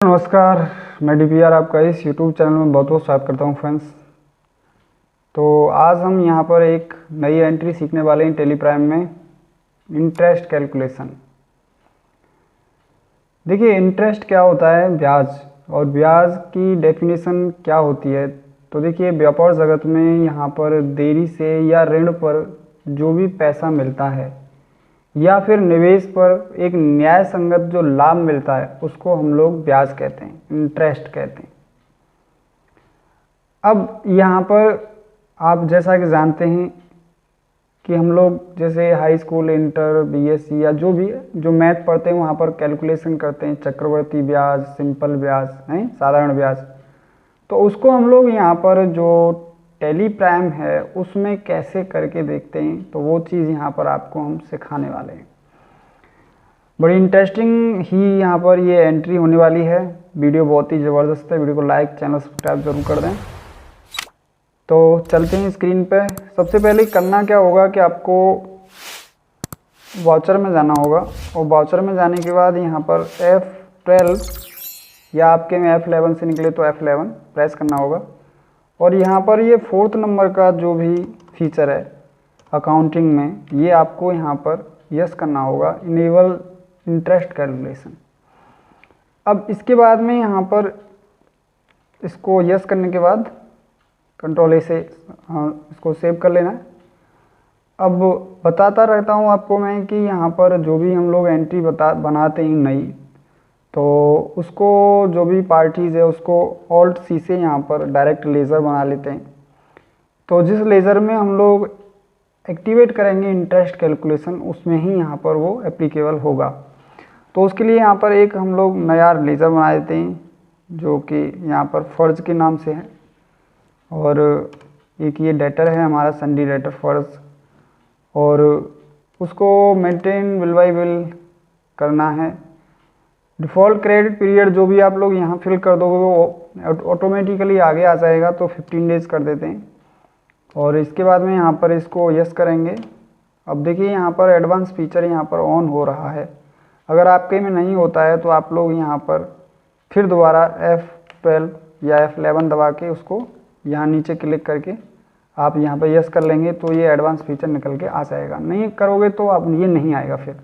नमस्कार, मैं डीपीआर आपका इस यूट्यूब चैनल में बहुत बहुत स्वागत करता हूं फ्रेंड्स। तो आज हम यहां पर एक नई एंट्री सीखने वाले हैं टैली प्राइम में, इंटरेस्ट कैलकुलेशन। देखिए, इंटरेस्ट क्या होता है, ब्याज, और ब्याज की डेफिनेशन क्या होती है। तो देखिए, व्यापार जगत में यहां पर देरी से या ऋण पर जो भी पैसा मिलता है या फिर निवेश पर एक न्याय संगत जो लाभ मिलता है उसको हम लोग ब्याज कहते हैं, इंटरेस्ट कहते हैं। अब यहाँ पर आप जैसा कि जानते हैं कि हम लोग जैसे हाई स्कूल, इंटर, बीएससी या जो भी जो मैथ पढ़ते हैं वहाँ पर कैलकुलेशन करते हैं, चक्रवर्ती ब्याज, सिंपल ब्याज है, साधारण ब्याज। तो उसको हम लोग यहाँ पर जो टैली प्राइम है उसमें कैसे करके देखते हैं, तो वो चीज़ यहाँ पर आपको हम सिखाने वाले हैं। बड़ी इंटरेस्टिंग ही यहाँ पर ये एंट्री होने वाली है। वीडियो बहुत ही ज़बरदस्त है। वीडियो को लाइक, चैनल सब्सक्राइब जरूर कर दें। तो चलते हैं स्क्रीन पे। सबसे पहले करना क्या होगा कि आपको वाउचर में जाना होगा, और वाउचर में जाने के बाद यहाँ पर F12 या आपके में F11 से निकले तो F11 प्रेस करना होगा। और यहाँ पर ये 4th नंबर का जो भी फीचर है अकाउंटिंग में, ये आपको यहाँ पर यस करना होगा, इनेबल इंटरेस्ट कैलकुलेशन। अब इसके बाद में यहाँ पर इसको यस करने के बाद कंट्रोल ए से इसको सेव कर लेना है। अब बताता रहता हूँ आपको मैं कि यहाँ पर जो भी हम लोग एंट्री बनाते हैं नई, तो उसको जो भी पार्टीज़ है उसको ऑल्ट सी से यहाँ पर डायरेक्ट लेज़र बना लेते हैं। तो जिस लेज़र में हम लोग एक्टिवेट करेंगे इंटरेस्ट कैलकुलेशन, उसमें ही यहाँ पर वो एप्लीकेबल होगा। तो उसके लिए यहाँ पर एक हम लोग नया लेज़र बना देते हैं जो कि यहाँ पर फर्ज के नाम से है, और एक ये डेटर है हमारा संडी डेटर फर्ज, और उसको मेंटेन बिल बाई बिल करना है। डिफ़ॉल्ट क्रेडिट पीरियड जो भी आप लोग यहाँ फिल कर दोगे वो ऑटोमेटिकली आगे आ जाएगा, तो 15 डेज़ कर देते हैं। और इसके बाद में यहाँ पर इसको यस करेंगे। अब देखिए यहाँ पर एडवांस फीचर यहाँ पर ऑन हो रहा है। अगर आपके में नहीं होता है तो आप लोग यहाँ पर फिर दोबारा F12 या F11 दबा के उसको यहाँ नीचे क्लिक करके आप यहाँ पर यस कर लेंगे, तो ये एडवांस फीचर निकल के आ जाएगा। नहीं करोगे तो आप ये नहीं आएगा फिर।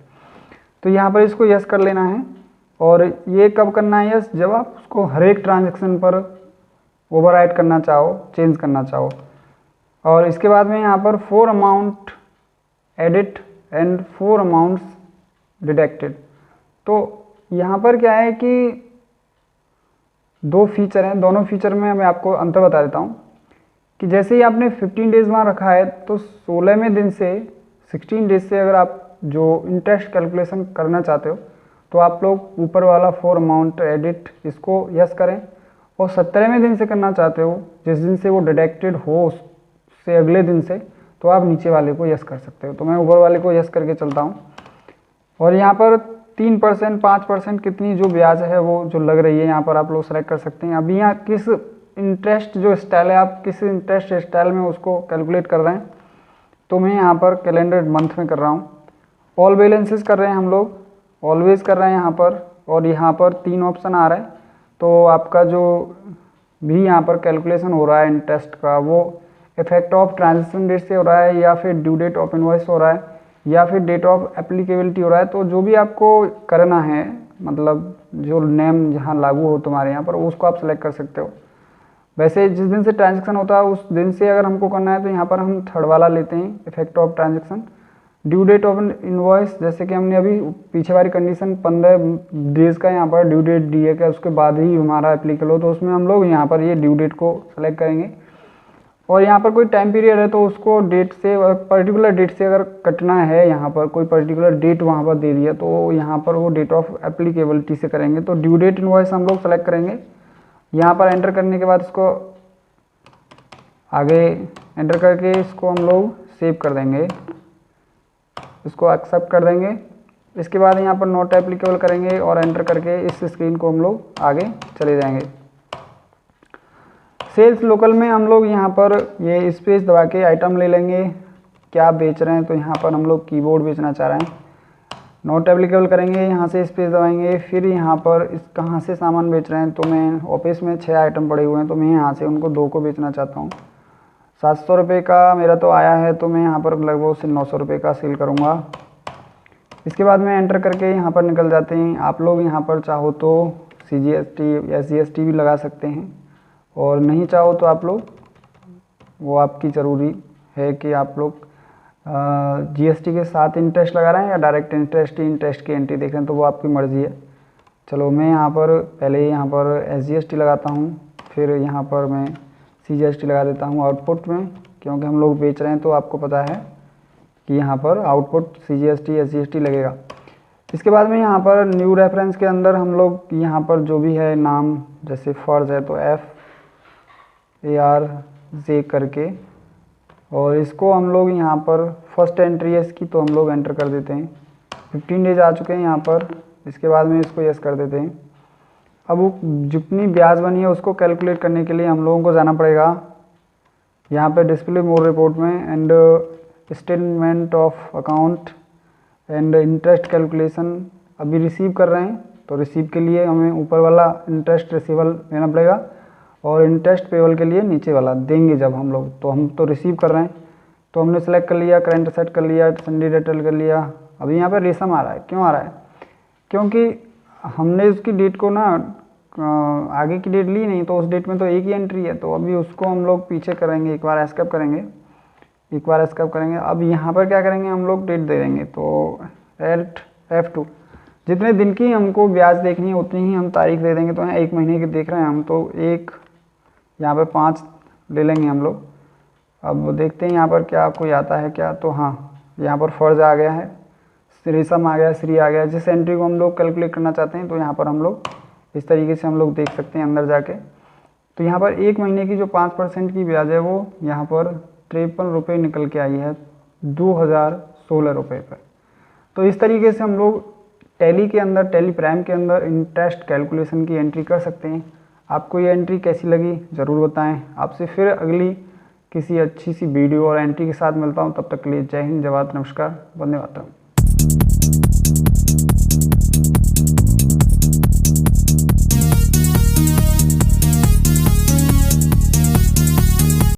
तो यहाँ पर इसको यस कर लेना है। और ये कब करना है यस, जब आप उसको हर एक ट्रांजेक्शन पर ओवरराइड करना चाहो, चेंज करना चाहो। और इसके बाद में यहाँ पर 4 amount edit and 4 amounts deducted. तो यहाँ पर क्या है कि 2 फीचर हैं, दोनों फीचर में मैं आपको अंतर बता देता हूँ कि जैसे ही आपने 15 डेज़ वहाँ रखा है, तो 16वें दिन से 16 डेज से अगर आप जो इंटरेस्ट कैलकुलेशन करना चाहते हो तो आप लोग ऊपर वाला 4 अमाउंट एडिट इसको यस करें, और 17वें दिन से करना चाहते हो जिस दिन से वो डिडक्टेड हो उससे अगले दिन से, तो आप नीचे वाले को यस कर सकते हो। तो मैं ऊपर वाले को यस करके चलता हूँ। और यहाँ पर 3%, 5% कितनी जो ब्याज है वो जो लग रही है यहाँ पर आप लोग सेलेक्ट कर सकते हैं। अभी यहाँ किस इंटरेस्ट जो स्टाइल है, आप किस इंटरेस्ट स्टाइल में उसको कैलकुलेट कर रहे हैं, तो मैं यहाँ पर कैलेंडर मंथ में कर रहा हूँ। ऑल बैलेंसेस कर रहे हैं हम लोग, ऑलवेज कर रहे हैं यहाँ पर, और यहाँ पर 3 ऑप्शन आ रहा है। तो आपका जो भी यहाँ पर कैलकुलेशन हो रहा है इंटरेस्ट का, वो इफेक्ट ऑफ ट्रांजेक्शन डेट से हो रहा है, या फिर ड्यू डेट ऑफ इनवॉइस हो रहा है, या फिर डेट ऑफ एप्लीकेबिलिटी हो रहा है। तो जो भी आपको करना है, मतलब जो नेम जहाँ लागू हो तुम्हारे यहाँ पर, उसको आप सेलेक्ट कर सकते हो। वैसे जिस दिन से ट्रांजैक्शन होता है उस दिन से अगर हमको करना है तो यहाँ पर हम थर्ड वाला लेते हैं, effect of transaction. Due date of invoice, जैसे कि हमने अभी पीछे वाली कंडीशन 15 डेज़ का यहाँ पर ड्यू डेट दी है कि उसके बाद ही हमारा एप्लीकेबल हो, तो उसमें हम लोग यहाँ पर ये ड्यू डेट को सेलेक्ट करेंगे। और यहाँ पर कोई टाइम पीरियड है तो उसको डेट से, पर्टिकुलर डेट से अगर कटना है, यहाँ पर कोई पर्टिकुलर डेट वहाँ पर दे दी है तो यहाँ पर वो डेट ऑफ एप्लीकेबिलिटी से करेंगे। तो ड्यू डेट इनवॉइस हम लोग सेलेक्ट करेंगे। यहाँ पर एंटर करने के बाद इसको आगे एंटर करके इसको हम लोग सेव कर देंगे, इसको एक्सेप्ट कर देंगे। इसके बाद यहाँ पर नॉट एप्लीकेबल करेंगे और एंटर करके इस स्क्रीन को हम लोग आगे चले जाएंगे। सेल्स लोकल में हम लोग यहाँ पर ये स्पेस दबा के आइटम ले लेंगे। क्या बेच रहे हैं, तो यहाँ पर हम लोग कीबोर्ड बेचना चाह रहे हैं। नॉट एप्लीकेबल करेंगे, यहाँ से स्पेस दबाएंगे, फिर यहाँ पर इस कहाँ से सामान बेच रहे हैं, तो मैं ऑफिस में 6 आइटम पड़े हुए हैं, तो मैं यहाँ से उनको 2 को बेचना चाहता हूँ। 700 रुपये का मेरा तो आया है, तो मैं यहाँ पर लगभग उसे 900 रुपये का सेल करूँगा। इसके बाद में एंटर करके यहाँ पर निकल जाते हैं। आप लोग यहाँ पर चाहो तो CGST या SGST भी लगा सकते हैं, और नहीं चाहो तो आप लोग, वो आपकी ज़रूरी है कि आप लोग GST के साथ इंटरेस्ट लगा रहे हैं या डायरेक्ट इंटरेस्ट की एंट्री देख रहे हैं, तो वो आपकी मर्ज़ी है। चलो मैं यहाँ पर पहले यहाँ पर SGST लगाता हूँ, फिर यहाँ पर मैं CGST लगा देता हूँ आउटपुट में, क्योंकि हम लोग बेच रहे हैं तो आपको पता है कि यहाँ पर आउटपुट CGST SGST लगेगा। इसके बाद में यहाँ पर न्यू रेफरेंस के अंदर हम लोग यहाँ पर जो भी है नाम, जैसे फर्ज है तो FARJ करके, और इसको हम लोग यहाँ पर फर्स्ट एंट्री है इसकी, तो हम लोग एंटर कर देते हैं। 15 डेज आ चुके हैं यहाँ पर। इसके बाद में इसको यस कर देते हैं। अब वो जितनी ब्याज बनी है उसको कैलकुलेट करने के लिए हम लोगों को जाना पड़ेगा यहाँ पे डिस्प्ले मोर रिपोर्ट में, and statement of account and interest calculation. अभी रिसीव कर रहे हैं, तो रिसीव के लिए हमें ऊपर वाला इंटरेस्ट रिसीवल लेना पड़ेगा, और इंटरेस्ट पेबल के लिए नीचे वाला देंगे जब हम लोग। तो हम तो रिसीव कर रहे हैं, तो हमने सेलेक्ट कर लिया, करंट सेट कर लिया, संडे डिटेल कर लिया। अभी यहाँ पर रेशम आ रहा है, क्यों आ रहा है? क्योंकि हमने उसकी डेट को ना आगे की डेट ली नहीं, तो उस डेट में तो एक ही एंट्री है, तो अभी उसको हम लोग पीछे करेंगे, एक बार एस्केप करेंगे, एक बार एस्केप करेंगे। अब यहाँ पर क्या करेंगे, हम लोग डेट दे देंगे, तो एल्ट F2 जितने दिन की हमको ब्याज देखनी है उतनी ही हम तारीख दे देंगे। तो यहाँ 1 महीने की देख रहे हैं हम, तो एक यहाँ पे 5 ले लेंगे हम लोग। अब देखते हैं यहाँ पर क्या कोई आता है क्या। तो हाँ, यहाँ पर फर्ज आ गया है, रेशम आ गया, श्री आ गया। जिस एंट्री को हम लोग कैलकुलेट करना चाहते हैं, तो यहाँ पर हम लोग इस तरीके से हम लोग देख सकते हैं अंदर जाके। तो यहाँ पर 1 महीने की जो 5% की ब्याज है वो यहाँ पर 53 रुपये निकल के आई है 2016 रुपये पर। तो इस तरीके से हम लोग टैली के अंदर, टैली प्राइम के अंदर इंटरेस्ट कैलकुलेशन की एंट्री कर सकते हैं। आपको ये एंट्री कैसी लगी ज़रूर बताएं। आपसे फिर अगली किसी अच्छी सी वीडियो और एंट्री के साथ मिलता हूं। तब तक के लिए जय हिंद, जय भारत, नमस्कार, वंदे मातरम।